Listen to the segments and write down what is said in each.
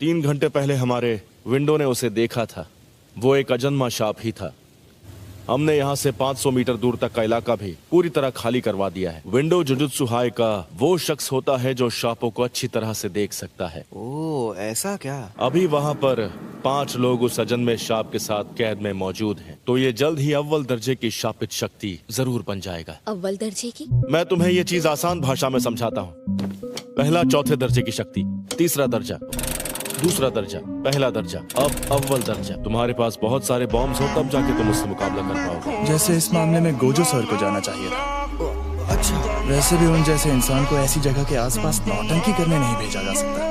3 घंटे पहले हमारे विंडो ने उसे देखा था। वो एक अजन्मा सांप ही था। हमने यहाँ से 500 मीटर दूर तक का इलाका भी पूरी तरह खाली करवा दिया है। विंडो जुजुत्सु हाई का वो शख्स होता है जो सांपों को अच्छी तरह से देख सकता है। ओह, ऐसा क्या? अभी वहाँ पर 5 लोग उस अजन्मे सांप के साथ कैद में मौजूद हैं। तो ये जल्द ही अव्वल दर्जे की शापित शक्ति जरूर बन जाएगा। अव्वल दर्जे की? मैं तुम्हें ये चीज आसान भाषा में समझाता हूँ। पहला चौथे दर्जे की शक्ति, तीसरा दर्जा, दूसरा दर्जा, पहला दर्जा, अब अव्वल दर्जा। तुम्हारे पास बहुत सारे बॉम्ब्स हो तब जाके तुम उससे मुकाबला कर पाओगे। जैसे इस मामले में गोजो सर को जाना चाहिए था। अच्छा, वैसे भी उन जैसे इंसान को ऐसी जगह के आसपास नौटंकी करने नहीं भेजा जा सकता।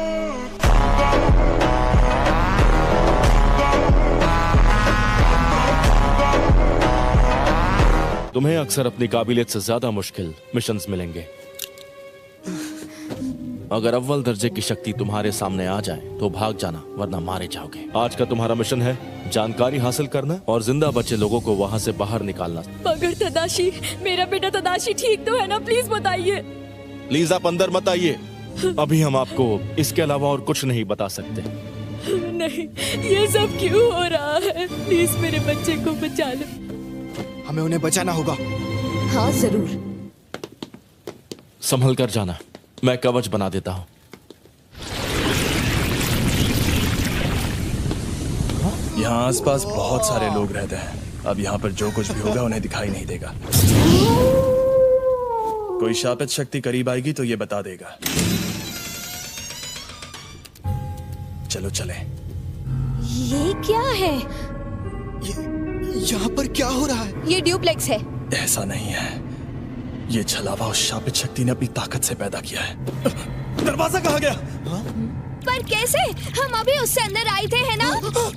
तुम्हें अक्सर अपनी काबिलियत से ज्यादा मुश्किल मिशंस मिलेंगे। अगर अव्वल दर्जे की शक्ति तुम्हारे सामने आ जाए तो भाग जाना, वरना मारे जाओगे। आज का तुम्हारा मिशन है जानकारी हासिल करना और जिंदा बचे लोगों को वहाँ से बाहर निकालना। मगर तदाशी, मेरा बेटा तदाशी ठीक तो है ना? प्लीज बताइए। प्लीज आप अंदर मत आइए। अभी हम आपको इसके अलावा और कुछ नहीं बता सकते। नहीं, ये सब क्यों हो रहा है? प्लीज मेरे बच्चे को बचा लो। हमें उन्हें बचाना होगा। हाँ जरूर। संभल कर जाना, मैं कवच बना देता हूँ। यहाँ आसपास बहुत सारे लोग रहते हैं। अब यहाँ पर जो कुछ भी होगा उन्हें दिखाई नहीं देगा। कोई शापित शक्ति करीब आएगी तो ये बता देगा। चलो चले। ये क्या है? यहाँ पर क्या हो रहा है? ये ड्यूप्लेक्स है। ऐसा नहीं है, ये छलावा उस शापित शक्ति ने अपनी ताकत से पैदा किया है। दरवाजा कहाँ गया? पर कैसे? हम अभी उससे अंदर आए थे, है ना?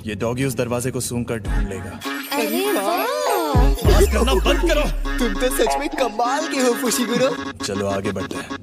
ये डॉगी उस दरवाजे को सूंघ कर ढूंढ लेगा। अरे वाह! बात करना बंद करो। तुम तो सच में कमाल के हो फुशिगुरो। चलो आगे बढ़ते हैं।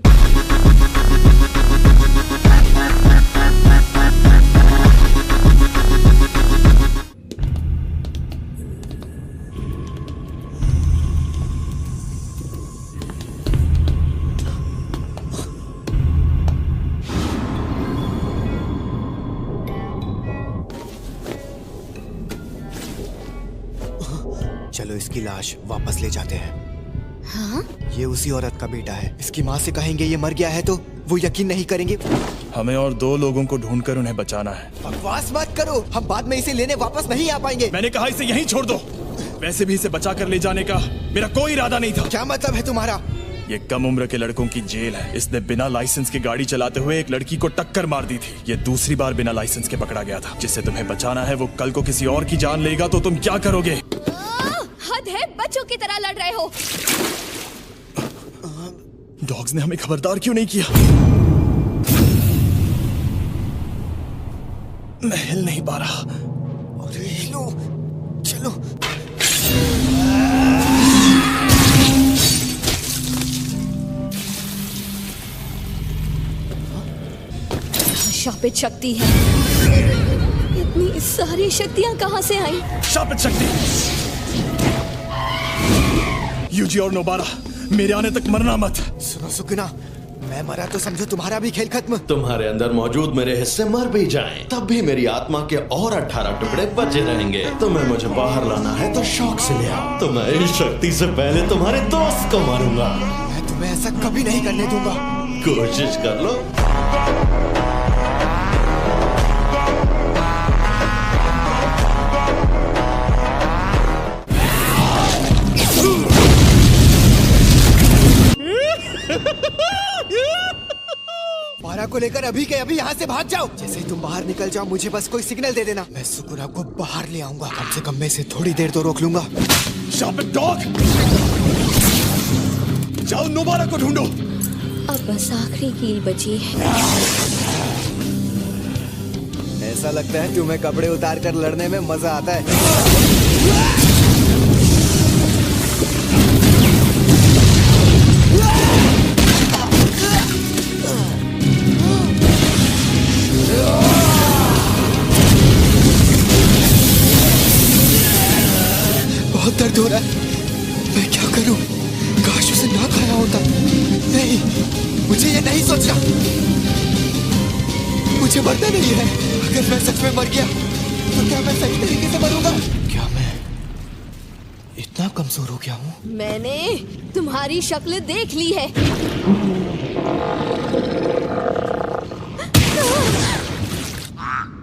चलो इसकी लाश वापस ले जाते हैं। हाँ? ये उसी औरत का बेटा है। इसकी माँ से कहेंगे ये मर गया है तो वो यकीन नहीं करेंगे। हमें और 2 लोगों को ढूंढकर उन्हें बचाना है। बकवास मत करो, हम बाद में इसे लेने वापस नहीं आ पाएंगे। मैंने कहा इसे यहीं छोड़ दो। वैसे भी इसे बचा कर ले जाने का मेरा कोई इरादा नहीं था। क्या मतलब है तुम्हारा? ये कम उम्र के लड़कों की जेल है। इसने बिना लाइसेंस के गाड़ी चलाते हुए एक लड़की को टक्कर मार दी थी। ये दूसरी बार बिना लाइसेंस के पकड़ा गया था। जिससे तुम्हें बचाना है वो कल को किसी और की जान लेगा तो तुम क्या करोगे? हद है, बच्चों की तरह लड़ रहे हो। डॉग्स ने हमें खबरदार क्यों नहीं किया? मैं हिल नहीं पा रहा। अरे हिलो, चलो। शापित शक्ति है। इतनी सारी शक्तियाँ कहाँ से आई? शापित शक्ति। यूजी और नोबारा, मेरे आने तक मरना मत। सुनो सुकुना, मैं मरा तो समझो तुम्हारा भी खेल खत्म। तुम्हारे अंदर मौजूद मेरे हिस्से मर भी जाएं, तब भी मेरी आत्मा के और 18 टुकड़े बचे रहेंगे। तुम्हें मुझे बाहर लाना है तो शौक से ले आओ। तो मैं इस शक्ति से पहले तुम्हारे दोस्त को मारूंगा। मैं तुम्हें ऐसा कभी नहीं करने दूंगा। कोशिश कर लो। बारा को लेकर अभी के अभी यहाँ से भाग जाओ। जैसे ही तुम बाहर निकल जाओ मुझे बस कोई सिग्नल दे देना। मैं सुकुना को बाहर ले आऊंगा। कम से कम मैं इसे थोड़ी देर तो रोक लूंगा। शापित डॉग, जाओ नोबारा को ढूंढो। अब बस आखिरी कील बची है। ऐसा लगता है तुम्हें कपड़े उतार कर लड़ने में मजा आता है। बहुत दर्द हो रहा है। मैं क्या करूं? काश उसे ना खाया होता। नहीं, मुझे ये नहीं सोचना। मुझे मुझे मरना नहीं है। अगर मैं सच में मर गया तो क्या मैं सही तरीके से मरूंगा? क्या मैं इतना कमजोर हो गया हूँ? मैंने तुम्हारी शक्ल देख ली है।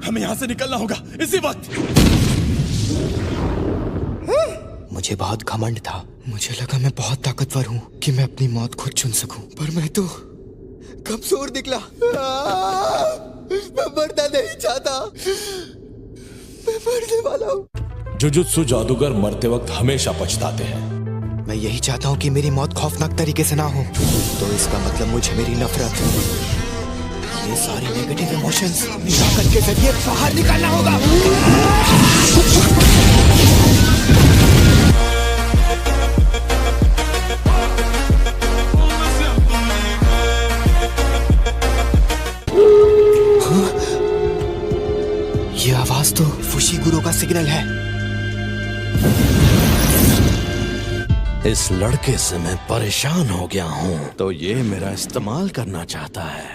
हमें यहाँ से निकलना होगा इसी वक्त। मुझे बहुत घमंड था। मुझे लगा मैं बहुत ताकतवर हूँ कि मैं अपनी मौत खुद चुन सकूं, पर मैं तो कमजोर निकला। मैं मरना नहीं चाहता। मैं मरने वाला हूँ। जुजुत्सु जादूगर मरते वक्त हमेशा पछताते हैं। मैं यही चाहता हूँ कि मेरी मौत खौफनाक तरीके से ना हो। तो इसका मतलब मुझे मेरी नफरत, ये सारी नेगेटिव इमोशंस ताकत के जरिए बाहर निकालना होगा। ये आवाज तो फुशीगुरो का सिग्नल है। इस लड़के से मैं परेशान हो गया हूँ, तो ये मेरा इस्तेमाल करना चाहता है।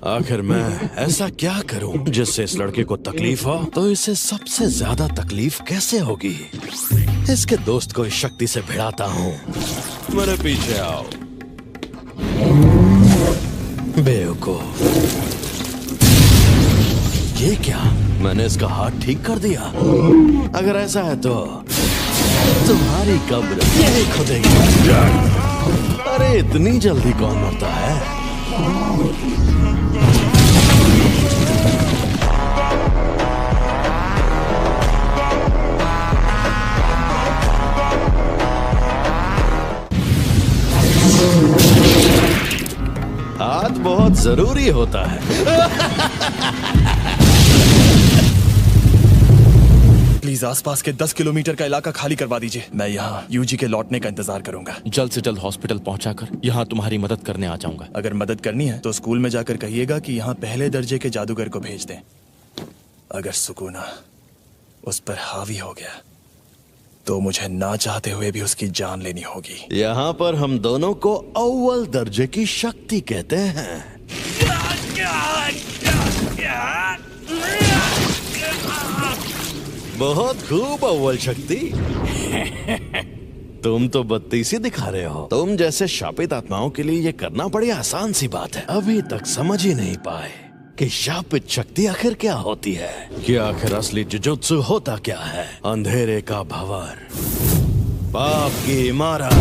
आखिर मैं ऐसा क्या करूं जिससे इस लड़के को तकलीफ हो? तो इसे सबसे ज्यादा तकलीफ कैसे होगी? इसके दोस्त को इस शक्ति से भिड़ाता हूँ। मेरे पीछे आओ बेवकूफ। ये क्या? मैंने इसका हाथ ठीक कर दिया। अगर ऐसा है तो तुम्हारी कब्र यही खुदेगी। अरे इतनी जल्दी कौन मरता है? हाथ बहुत जरूरी होता है। प्लीज आसपास के 10 किलोमीटर का इलाका खाली करवा दीजिए। मैं यहाँ यूजी के लौटने का इंतजार करूंगा। जल्द से जल्द हॉस्पिटल पहुंचाकर यहाँ तुम्हारी मदद करने आ जाऊंगा। अगर मदद करनी है तो स्कूल में जाकर कहिएगा कि यहाँ पहले दर्जे के जादूगर को भेज दें। अगर सुकूना उस पर हावी हो गया तो मुझे ना चाहते हुए भी उसकी जान लेनी होगी। यहाँ पर हम दोनों को अव्वल दर्जे की शक्ति कहते हैं। बहुत खूब अव्वल शक्ति। तुम तो बत्तीसी दिखा रहे हो। तुम जैसे शापित आत्माओं के लिए ये करना बड़ी आसान सी बात है। अभी तक समझ ही नहीं पाए कि शापित शक्ति आखिर क्या होती है। कि आखिर असली जुजुत्सु होता क्या है? अंधेरे का भंवर, पाप की इमारत।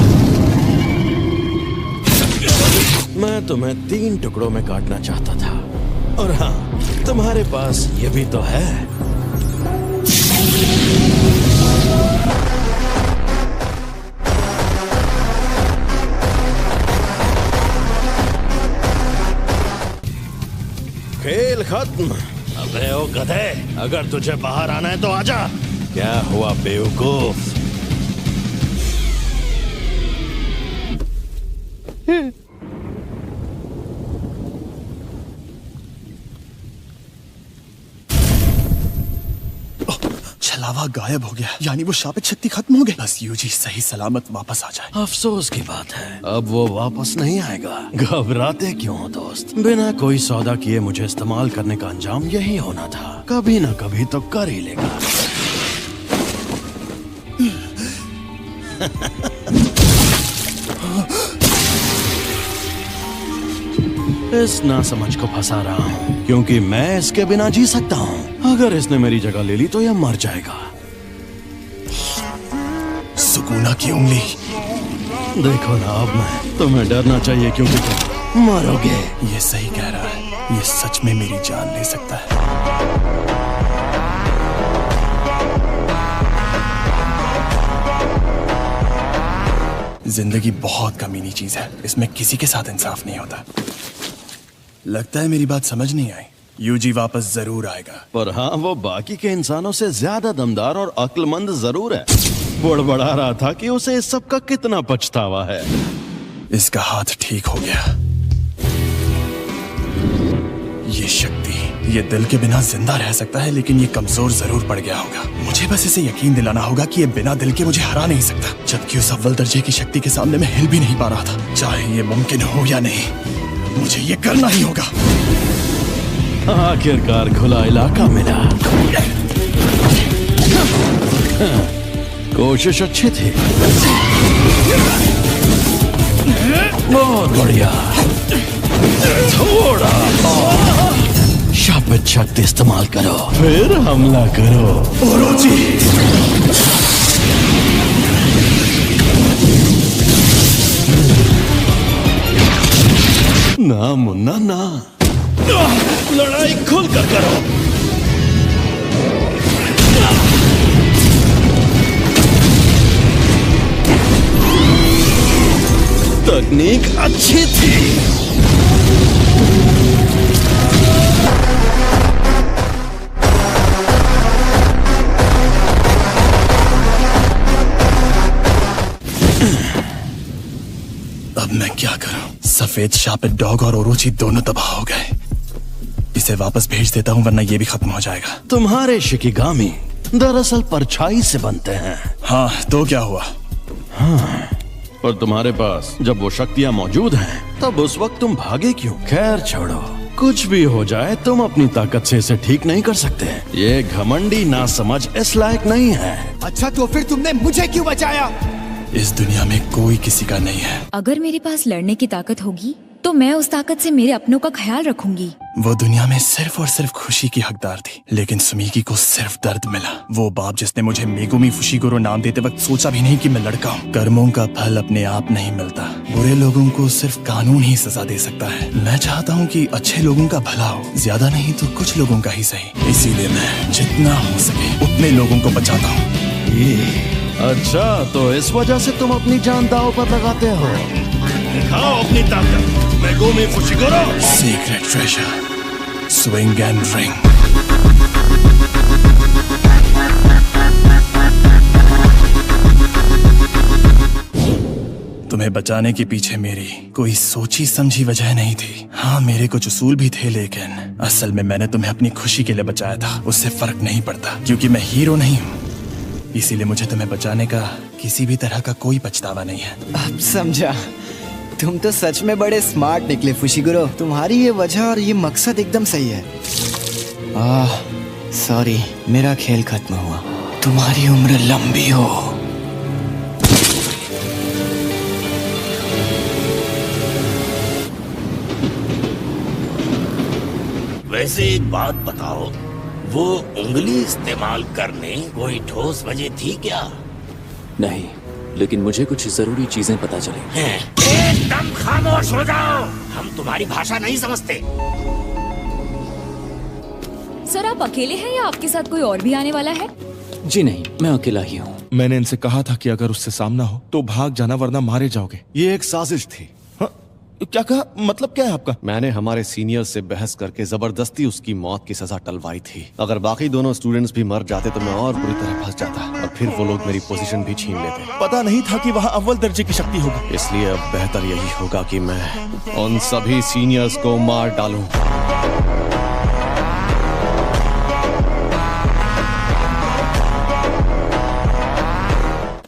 मैं तुम्हें 3 टुकड़ों में काटना चाहता था, और हाँ, तुम्हारे पास ये भी तो है। खेल खत्म। अबे ओ गधे, अगर तुझे बाहर आना है तो आजा। क्या हुआ बेवकूफ? छलावा गायब हो गया, यानी वो शापित शक्ति खत्म हो गई। बस यूजी सही सलामत वापस आ जाए। अफसोस की बात है, अब वो वापस नहीं आएगा। घबराते क्यों हो दोस्त? बिना कोई सौदा किए मुझे इस्तेमाल करने का अंजाम यही होना था। कभी ना कभी तो कर ही लेगा। इस नासमझ को फंसा रहा हूँ, क्योंकि मैं इसके बिना जी सकता हूँ। अगर इसने मेरी जगह ले ली तो यह मर जाएगा। सुकूना की उंगली। देखो ना, अब मैं तुम्हें डरना चाहिए क्योंकि तुम मरोगे। ये सही कह रहा है, ये सच में मेरी जान ले सकता है। जिंदगी बहुत कमीनी चीज है, इसमें किसी के साथ इंसाफ नहीं होता। लगता है मेरी बात समझ नहीं आई। यूजी वापस जरूर आएगा, पर हाँ, वो बाकी के इंसानों से ज्यादा दमदार और अक्लमंद जरूर है। बड़बड़ा रहा था कि उसे इस सब का कितना पछतावा है। इसका हाथ ठीक हो गया। ये शक्ति, ये दिल के बिना जिंदा रह सकता है, लेकिन ये कमजोर जरूर पड़ गया होगा। मुझे बस इसे यकीन दिलाना होगा कि ये बिना दिल के मुझे हरा नहीं सकता। जबकि उस अव्वल दर्जे की शक्ति के सामने मैं हिल भी नहीं पा रहा था। चाहे ये मुमकिन हो या नहीं, मुझे ये करना ही होगा। आखिरकार खुला इलाका मिला। कोशिश अच्छी थी। बहुत बढ़िया। थोड़ा शापित शक्ति इस्तेमाल करो, फिर हमला करो। ओरोची। ना मुन्ना ना, लड़ाई खुलकर करो। तकनीक अच्छी थी। अब मैं क्या करूं? सफेद शापित डॉग और ओरोची दोनों तबाह हो गए। इसे वापस भेज देता हूं वरना ये भी खत्म हो जाएगा। तुम्हारे शिकिगामी दरअसल परछाई से बनते हैं। हाँ, तो क्या हुआ? हाँ, और तुम्हारे पास जब वो शक्तियां मौजूद हैं, तब उस वक्त तुम भागे क्यों? खैर छोड़ो, कुछ भी हो जाए तुम अपनी ताकत से इसे ठीक नहीं कर सकते। ये घमंडी नासमझ इस लायक नहीं है। अच्छा तो फिर तुमने मुझे क्यों बचाया? इस दुनिया में कोई किसी का नहीं है। अगर मेरे पास लड़ने की ताकत होगी तो मैं उस ताकत से मेरे अपनों का ख्याल रखूंगी। वो दुनिया में सिर्फ और सिर्फ खुशी की हकदार थी, लेकिन सुमीकी को सिर्फ दर्द मिला। वो बाप जिसने मुझे मेगुमी फुशिगुरो नाम देते वक्त सोचा भी नहीं कि मैं लड़का हूँ। कर्मों का फल अपने आप नहीं मिलता, बुरे लोगों को सिर्फ कानून ही सजा दे सकता है। मैं चाहता हूँ कि अच्छे लोगों का भला हो, ज्यादा नहीं तो कुछ लोगों का ही सही। इसीलिए मैं जितना हो सके उतने लोगों को बचाता हूँ। अच्छा, तो इस वजह से तुम अपनी जान दांव पर लगाते हो। दिखाओ अपनी ताकत, Megumi Fushiguro. Secret treasure, swing and ring. तुम्हें बचाने के पीछे मेरी कोई सोची समझी वजह नहीं थी। हाँ, मेरे कुछ उसूल भी थे, लेकिन असल में मैंने तुम्हें अपनी खुशी के लिए बचाया था। उससे फर्क नहीं पड़ता क्योंकि मैं हीरो नहीं हूँ। इसीलिए मुझे तुम्हें बचाने का किसी भी तरह का कोई पछतावा नहीं है। अब समझा। तुम तो सच में बड़े स्मार्ट निकले फुशिगुरो। तुम्हारी ये वजह और ये मकसद एकदम सही है। सॉरी, मेरा खेल खत्म हुआ। तुम्हारी उम्र लंबी हो। वैसे एक बात बताओ, वो उंगली इस्तेमाल करने कोई ठोस वजह थी क्या? नहीं, लेकिन मुझे कुछ जरूरी चीजें पता चली। एकदम खामोश हो जाओ, हम तुम्हारी भाषा नहीं समझते। सर, आप अकेले हैं या आपके साथ कोई और भी आने वाला है? जी नहीं, मैं अकेला ही हूँ। मैंने इनसे कहा था कि अगर उससे सामना हो तो भाग जाना, वरना मारे जाओगे। ये एक साजिश थी। हाँ, क्या कहा? मतलब क्या है आपका? मैंने हमारे सीनियर से बहस करके जबरदस्ती उसकी मौत की सजा टलवाई थी। अगर बाकी दोनों स्टूडेंट्स भी मर जाते तो मैं और बुरी तरह फंस जाता और फिर वो लोग मेरी पोजीशन भी छीन लेते। पता नहीं था कि वहाँ अव्वल दर्जे की शक्ति होगी। इसलिए अब बेहतर यही होगा कि मैं उन सभी सीनियर्स को मार डालूं।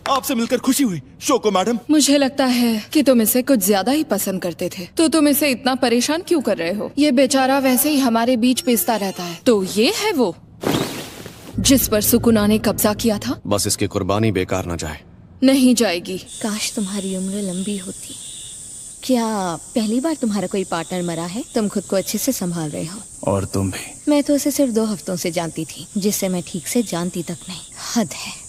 आपसे मिलकर खुशी हुई, शोको मैडम। मुझे लगता है कि तुम इसे कुछ ज्यादा ही पसंद करते थे, तो तुम इसे इतना परेशान क्यों कर रहे हो? ये बेचारा वैसे ही हमारे बीच पिसता रहता है। तो ये है वो जिस पर सुकुना ने कब्जा किया था। बस इसकी कुर्बानी बेकार न जाए। नहीं जाएगी। काश तुम्हारी उम्र लंबी होती। क्या पहली बार तुम्हारा कोई पार्टनर मरा है? तुम खुद को अच्छे से संभाल रहे हो। और तुम भी। मैं तो उसे सिर्फ 2 हफ्तों से जानती थी, जिससे मैं ठीक से जानती तक नहीं। हद है।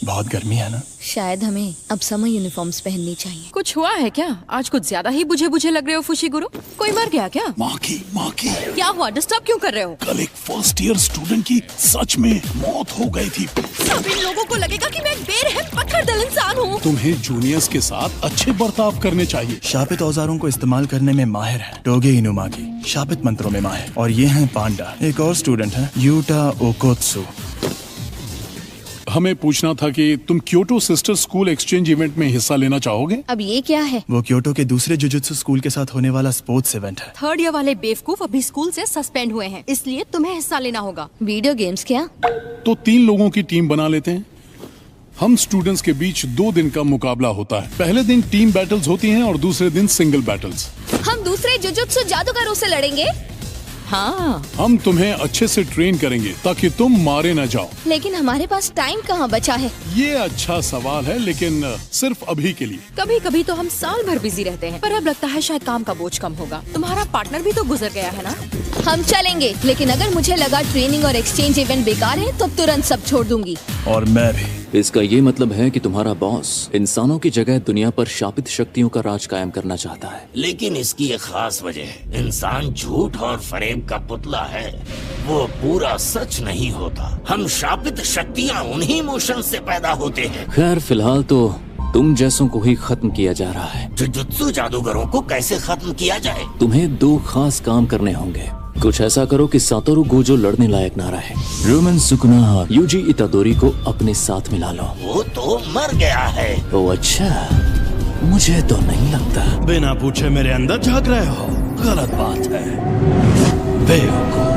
बहुत गर्मी है ना? शायद हमें अब समर यूनिफॉर्म्स पहननी चाहिए। कुछ हुआ है क्या? आज कुछ ज्यादा ही बुझे बुझे लग रहे हो फुशिगुरो। कोई मर गया क्या? माँ की क्या हुआ? डिस्टर्ब क्यों कर रहे हो? कल एक फर्स्ट ईयर स्टूडेंट की सच में मौत हो गई थी। सब इन लोगों को लगेगा कि मैं एक बेरहम पत्थरदिल इंसान हूँ। तुम्हें जूनियर्स के साथ अच्छे बर्ताव करने चाहिए। शापित औजारों को इस्तेमाल करने में माहिर है टोगे इनुमागी, शापित मंत्रों में माहिर। और ये हैं पांडा। एक और स्टूडेंट है यूटा ओकोत्सु। हमें पूछना था कि तुम Kyoto sister school exchange event में हिस्सा लेना चाहोगे? अब ये क्या है? वो क्योटो के दूसरे जुजुत्सु स्कूल के साथ होने वाला स्पोर्ट्स इवेंट है। 3rd ईयर वाले बेवकूफ अभी स्कूल से सस्पेंड हुए हैं, इसलिए तुम्हें हिस्सा लेना होगा। वीडियो गेम्स क्या? तो 3 लोगों की टीम बना लेते हैं। हम स्टूडेंट्स के बीच 2 दिन का मुकाबला होता है। पहले दिन टीम बैटल्स होती हैं और दूसरे दिन सिंगल बैटल्स। हम दूसरे जुजुत्सु जादूगरों से लड़ेंगे। हाँ, हम तुम्हें अच्छे से ट्रेन करेंगे ताकि तुम मारे न जाओ। लेकिन हमारे पास टाइम कहाँ बचा है? ये अच्छा सवाल है, लेकिन सिर्फ अभी के लिए। कभी कभी तो हम साल भर बिजी रहते हैं, पर अब लगता है शायद काम का बोझ कम होगा। तुम्हारा पार्टनर भी तो गुजर गया है ना? हम चलेंगे, लेकिन अगर मुझे लगा ट्रेनिंग और एक्सचेंज इवेंट बेकार है तो तुरंत सब छोड़ दूंगी। और मैं भी। इसका ये मतलब है कि तुम्हारा बॉस इंसानों की जगह दुनिया पर शापित शक्तियों का राज कायम करना चाहता है। लेकिन इसकी एक खास वजह है, इंसान झूठ और फरेब का पुतला है, वो पूरा सच नहीं होता। हम शापित शक्तियाँ उन्हीं इमोशन से पैदा होते हैं। खैर फिलहाल तो तुम जैसों को ही खत्म किया जा रहा है। जुजुत्सु जादूगरों को कैसे खत्म किया जाए? तुम्हें 2 खास काम करने होंगे। कुछ ऐसा करो कि सातोरु गोजो लड़ने लायक ना रहे। रोमन सुकुना और यूजी इतादोरी को अपने साथ मिला लो। वो तो मर गया है। ओ अच्छा, मुझे तो नहीं लगता। बिना पूछे मेरे अंदर झांक रहे हो, गलत बात है बेवकूफ।